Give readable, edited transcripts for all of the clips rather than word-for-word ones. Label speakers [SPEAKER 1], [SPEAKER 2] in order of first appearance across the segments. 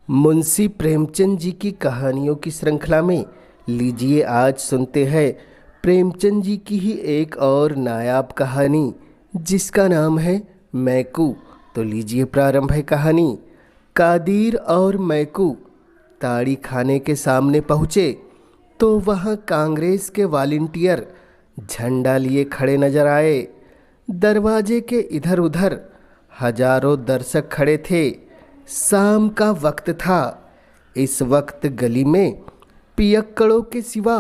[SPEAKER 1] मुंशी प्रेमचंद जी की कहानियों की श्रृंखला में लीजिए आज सुनते हैं प्रेमचंद जी की ही एक और नायाब कहानी जिसका नाम है मैकू। तो लीजिए प्रारंभ है कहानी। कादिर और मैकू ताड़ी खाने के सामने पहुँचे तो वहाँ कांग्रेस के वॉलंटियर झंडा लिए खड़े नजर आए। दरवाजे के इधर उधर हजारों दर्शक खड़े थे। शाम का वक्त था। इस वक्त गली में पियक्कड़ों के सिवा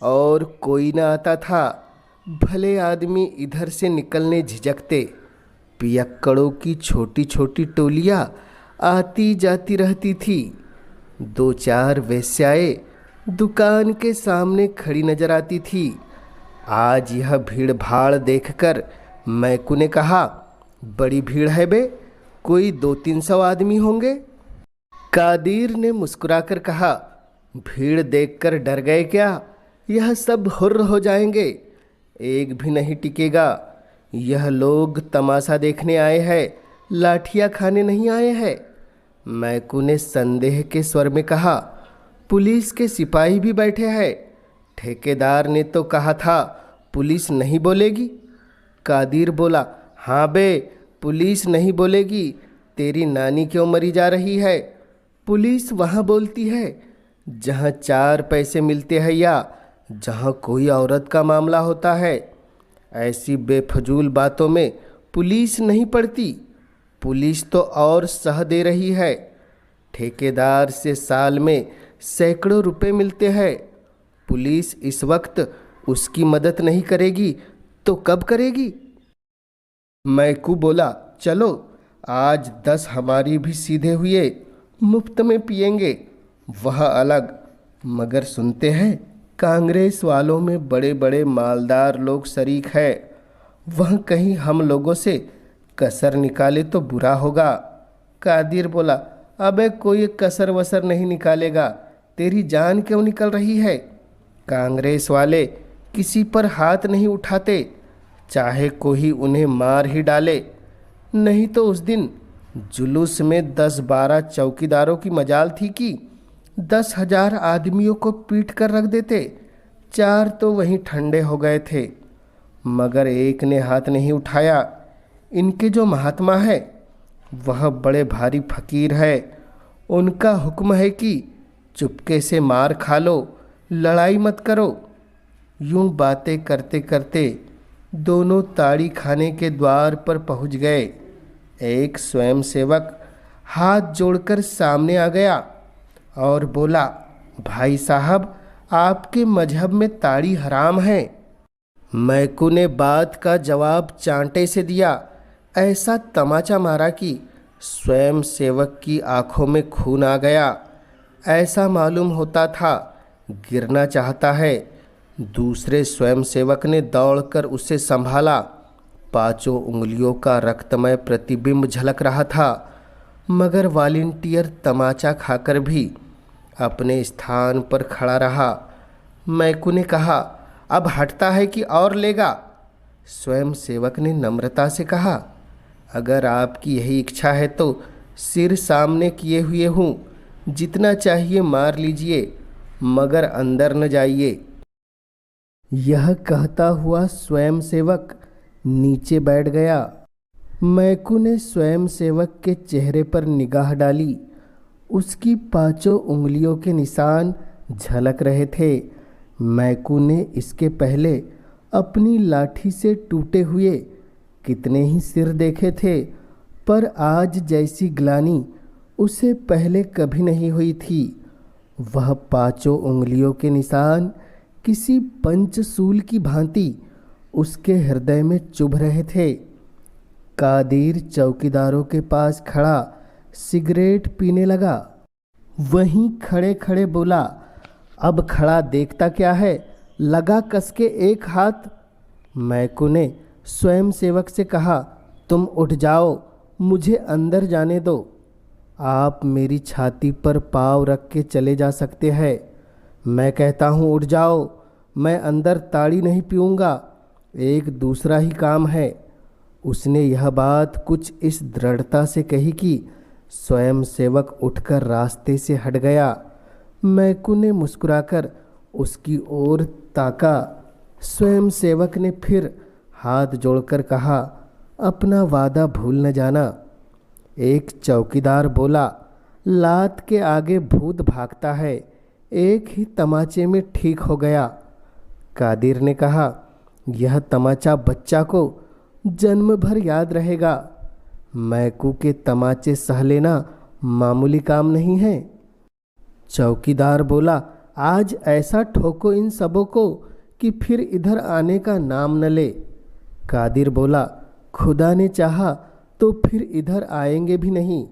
[SPEAKER 1] और कोई न आता था। भले आदमी इधर से निकलने झिझकते। पियक्कड़ों की छोटी छोटी टोलियाँ आती जाती रहती थी। दो चार वेश्याएं दुकान के सामने खड़ी नजर आती थी। आज यह भीड़ भाड़ देखकर मैकू ने कहा, बड़ी भीड़ है बे, कोई 200-300 आदमी होंगे। कादिर ने मुस्कुराकर कहा, भीड़ देखकर डर गए क्या? यह सब हुर्र हो जाएंगे, एक भी नहीं टिकेगा। यह लोग तमाशा देखने आए हैं, लाठियाँ खाने नहीं आए हैं। मैकू ने संदेह के स्वर में कहा, पुलिस के सिपाही भी बैठे हैं। ठेकेदार ने तो कहा था पुलिस नहीं बोलेगी। कादिर बोला, हाँ बे, पुलिस नहीं बोलेगी। तेरी नानी क्यों मरी जा रही है? पुलिस वहाँ बोलती है जहाँ 4 पैसे मिलते हैं या जहाँ कोई औरत का मामला होता है। ऐसी बेफजूल बातों में पुलिस नहीं पड़ती। पुलिस तो और सह दे रही है। ठेकेदार से साल में सैकड़ों रुपए मिलते हैं। पुलिस इस वक्त उसकी मदद नहीं करेगी तो कब करेगी? मैकू बोला, चलो आज 10 हमारी भी सीधे हुए, मुफ्त में पिएंगे, वह अलग। मगर सुनते हैं कांग्रेस वालों में बड़े बड़े मालदार लोग शरीक है। वह कहीं हम लोगों से कसर निकाले तो बुरा होगा। कादिर बोला, अबे कोई कसर वसर नहीं निकालेगा। तेरी जान क्यों निकल रही है? कांग्रेस वाले किसी पर हाथ नहीं उठाते, चाहे कोई उन्हें मार ही डाले। नहीं तो उस दिन जुलूस में 10-12 चौकीदारों की मजाल थी कि 10,000 आदमियों को पीट कर रख देते। 4 तो वहीं ठंडे हो गए थे, मगर एक ने हाथ नहीं उठाया। इनके जो महात्मा है वह बड़े भारी फकीर है। उनका हुक्म है कि चुपके से मार खा लो, लड़ाई मत करो। यूं बातें करते करते दोनों ताड़ी खाने के द्वार पर पहुंच गए। एक स्वयंसेवक हाथ जोड़कर सामने आ गया और बोला, भाई साहब, आपके मजहब में ताड़ी हराम है। मैकू ने बात का जवाब चांटे से दिया। ऐसा तमाचा मारा कि स्वयंसेवक की आंखों में खून आ गया। ऐसा मालूम होता था गिरना चाहता है। दूसरे स्वयंसेवक ने दौड़कर उसे संभाला। 5 उंगलियों का रक्तमय प्रतिबिंब झलक रहा था, मगर वॉलंटियर तमाचा खाकर भी अपने स्थान पर खड़ा रहा। मैकू ने कहा, अब हटता है कि और लेगा? स्वयंसेवक ने नम्रता से कहा, अगर आपकी यही इच्छा है तो सिर सामने किए हुए हूँ, जितना चाहिए मार लीजिए, मगर अंदर न जाइए। यह कहता हुआ स्वयंसेवक नीचे बैठ गया। मैकू ने स्वयंसेवक के चेहरे पर निगाह डाली। उसकी 5 उंगलियों के निशान झलक रहे थे। मैकू ने इसके पहले अपनी लाठी से टूटे हुए कितने ही सिर देखे थे, पर आज जैसी ग्लानि उसे पहले कभी नहीं हुई थी। वह 5 उंगलियों के निशान किसी पंचशूल की भांति उसके हृदय में चुभ रहे थे। कादिर चौकीदारों के पास खड़ा सिगरेट पीने लगा। वहीं खड़े खड़े बोला, अब खड़ा देखता क्या है, लगा कसके एक हाथ। मैकू ने स्वयंसेवक से कहा, तुम उठ जाओ, मुझे अंदर जाने दो। आप मेरी छाती पर पाँव रख के चले जा सकते हैं। मैं कहता हूँ उठ जाओ, मैं अंदर ताड़ी नहीं पीऊँगा, एक दूसरा ही काम है। उसने यह बात कुछ इस दृढ़ता से कही कि स्वयं सेवक उठकर रास्ते से हट गया। मैकू ने मुस्कुराकर उसकी ओर ताका। स्वयं सेवक ने फिर हाथ जोड़कर कहा, अपना वादा भूल न जाना। एक चौकीदार बोला, लात के आगे भूत भागता है, एक ही तमाचे में ठीक हो गया। कादिर ने कहा, यह तमाचा बच्चा को जन्म भर याद रहेगा। मैकू के तमाचे सह लेना मामूली काम नहीं है। चौकीदार बोला, आज ऐसा ठोको इन सबों को कि फिर इधर आने का नाम न ले। कादिर बोला, खुदा ने चाहा तो फिर इधर आएंगे भी नहीं,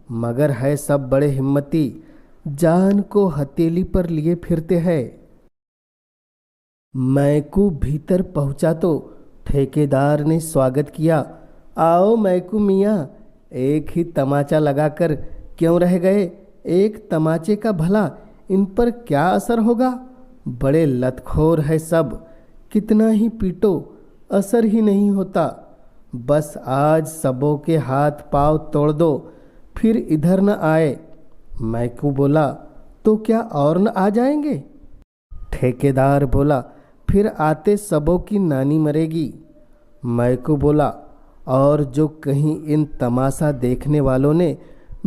[SPEAKER 1] मगर है सब बड़े हिम्मती, जान को हथेली पर लिए फिरते हैं। मैकू भीतर पहुंचा तो ठेकेदार ने स्वागत किया। आओ मैकू मियाँ, एक ही तमाचा लगाकर क्यों रह गए? एक तमाचे का भला इन पर क्या असर होगा? बड़े लतखोर है सब, कितना ही पीटो असर ही नहीं होता। बस आज सबों के हाथ पांव तोड़ दो, फिर इधर न आए। मैकू बोला, तो क्या और न आ जाएंगे? ठेकेदार बोला, फिर आते सबों की नानी मरेगी। मैकू बोला, और जो कहीं इन तमाशा देखने वालों ने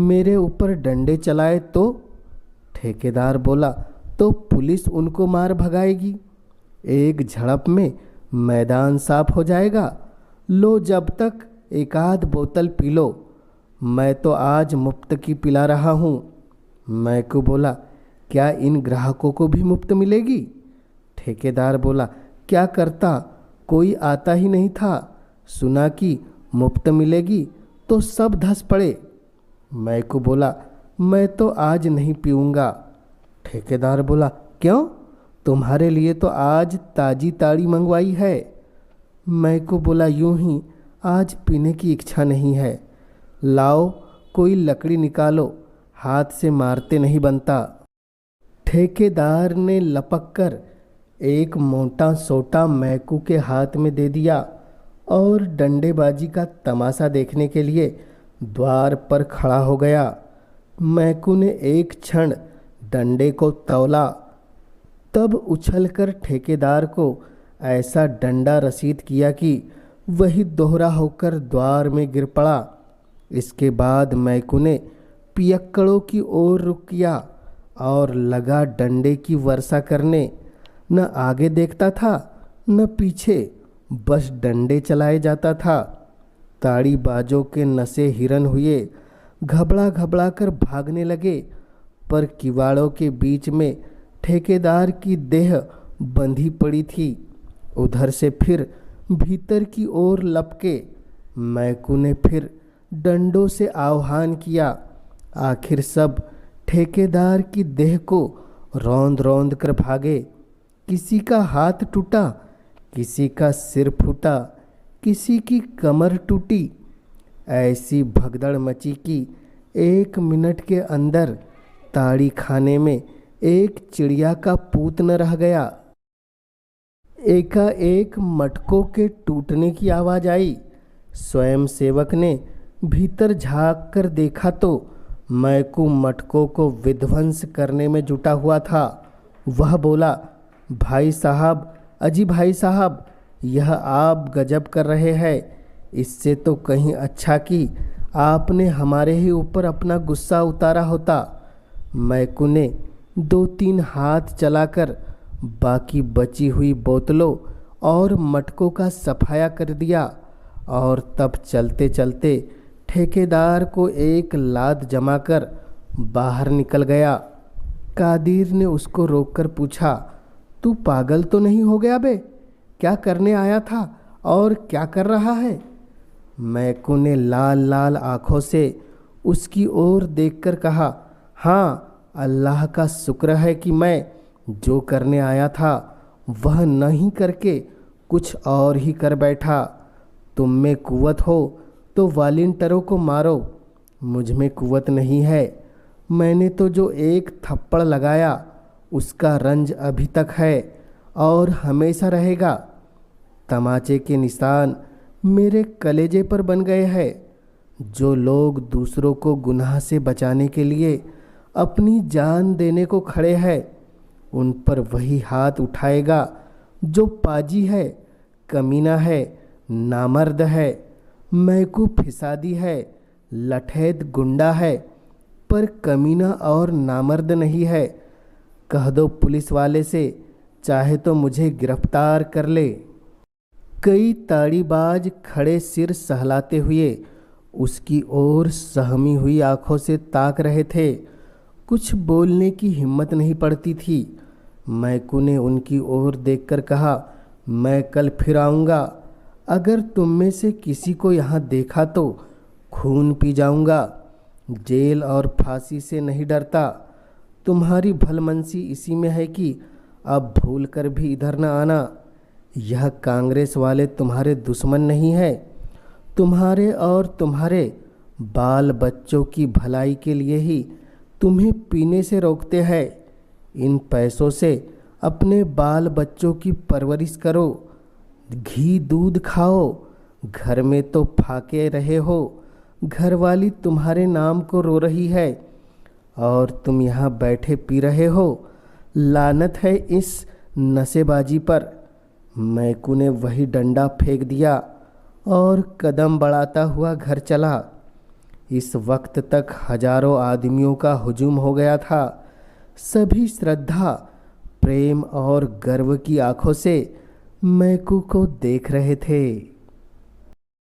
[SPEAKER 1] मेरे ऊपर डंडे चलाए तो? ठेकेदार बोला, तो पुलिस उनको मार भगाएगी, एक झड़प में मैदान साफ हो जाएगा। लो जब तक एक आध बोतल पी लो, मैं तो आज मुफ्त की पिला रहा हूँ। मैकू बोला, क्या इन ग्राहकों को भी मुफ्त मिलेगी? ठेकेदार बोला, क्या करता, कोई आता ही नहीं था, सुना कि मुफ्त मिलेगी तो सब धस पड़े। मैकू बोला, मैं तो आज नहीं पीऊँगा। ठेकेदार बोला, क्यों? तुम्हारे लिए तो आज ताजी ताड़ी मंगवाई है। मैकू बोला, यूं ही आज पीने की इच्छा नहीं है। लाओ कोई लकड़ी निकालो, हाथ से मारते नहीं बनता। ठेकेदार ने लपक कर एक मोटा सोटा मैकू के हाथ में दे दिया और डंडेबाजी का तमाशा देखने के लिए द्वार पर खड़ा हो गया। मैकू ने एक क्षण डंडे को तौला, तब उछलकर ठेकेदार को ऐसा डंडा रसीद किया कि वही दोहरा होकर द्वार में गिर पड़ा। इसके बाद मैकू ने पियक्कड़ों की ओर रुख किया और लगा डंडे की वर्षा करने। न आगे देखता था न पीछे, बस डंडे चलाए जाता था। ताड़ी बाजों के नशे हिरन हुए, घबरा घबरा कर भागने लगे, पर किवाड़ों के बीच में ठेकेदार की देह बंधी पड़ी थी। उधर से फिर भीतर की ओर लपके मैकू ने फिर डंडों से आह्वान किया। आखिर सब ठेकेदार की देह को रौंद रौंद कर भागे। किसी का हाथ टूटा, किसी का सिर फूटा, किसी की कमर टूटी। ऐसी भगदड़ मची कि 1 मिनट के अंदर ताड़ी खाने में एक चिड़िया का पूत न रह गया। एकाएक मटकों के टूटने की आवाज़ आई। स्वयं सेवक ने भीतर झांक कर देखा तो मैकू मटकों को विध्वंस करने में जुटा हुआ था। वह बोला, भाई साहब, अजी भाई साहब, यह आप गजब कर रहे हैं। इससे तो कहीं अच्छा कि आपने हमारे ही ऊपर अपना गुस्सा उतारा होता। मैकू ने 2-3 हाथ चलाकर बाकी बची हुई बोतलों और मटकों का सफाया कर दिया और तब चलते चलते ठेकेदार को एक लात जमाकर बाहर निकल गया। कादिर ने उसको रोककर पूछा, तू पागल तो नहीं हो गया बे? क्या करने आया था और क्या कर रहा है? मैकू ने लाल लाल आँखों से उसकी ओर देखकर कहा, हाँ, अल्लाह का शुक्र है कि मैं जो करने आया था वह नहीं करके कुछ और ही कर बैठा। तुम में कुव्वत हो तो वालिंटरों को मारो, मुझ में कुव्वत नहीं है। मैंने तो जो एक थप्पड़ लगाया उसका रंज अभी तक है और हमेशा रहेगा। तमाचे के निशान मेरे कलेजे पर बन गए हैं। जो लोग दूसरों को गुनाह से बचाने के लिए अपनी जान देने को खड़े हैं, उन पर वही हाथ उठाएगा जो पाजी है, कमीना है, नामर्द है, मैकू फिसादी है, लठैत गुंडा है, पर कमीना और नामर्द नहीं है। कह दो पुलिस वाले से, चाहे तो मुझे गिरफ्तार कर ले। कई ताड़ीबाज खड़े सिर सहलाते हुए उसकी ओर सहमी हुई आंखों से ताक रहे थे। कुछ बोलने की हिम्मत नहीं पड़ती थी। मैकू ने उनकी ओर देखकर कहा, मैं कल फिर आऊँगा। अगर तुम में से किसी को यहाँ देखा तो खून पी जाऊँगा। जेल और फांसी से नहीं डरता। तुम्हारी भलमनसी इसी में है कि अब भूल कर भी इधर न आना। यह कांग्रेस वाले तुम्हारे दुश्मन नहीं है। तुम्हारे और तुम्हारे बाल बच्चों की भलाई के लिए ही तुम्हें पीने से रोकते हैं। इन पैसों से अपने बाल बच्चों की परवरिश करो, घी दूध खाओ। घर में तो फाके रहे हो, घरवाली तुम्हारे नाम को रो रही है और तुम यहाँ बैठे पी रहे हो। लानत है इस नशेबाजी पर। मैकू ने वही डंडा फेंक दिया और कदम बढ़ाता हुआ घर चला। इस वक्त तक हजारों आदमियों का हुजूम हो गया था। सभी श्रद्धा, प्रेम और गर्व की आंखों से मैकू को देख रहे थे।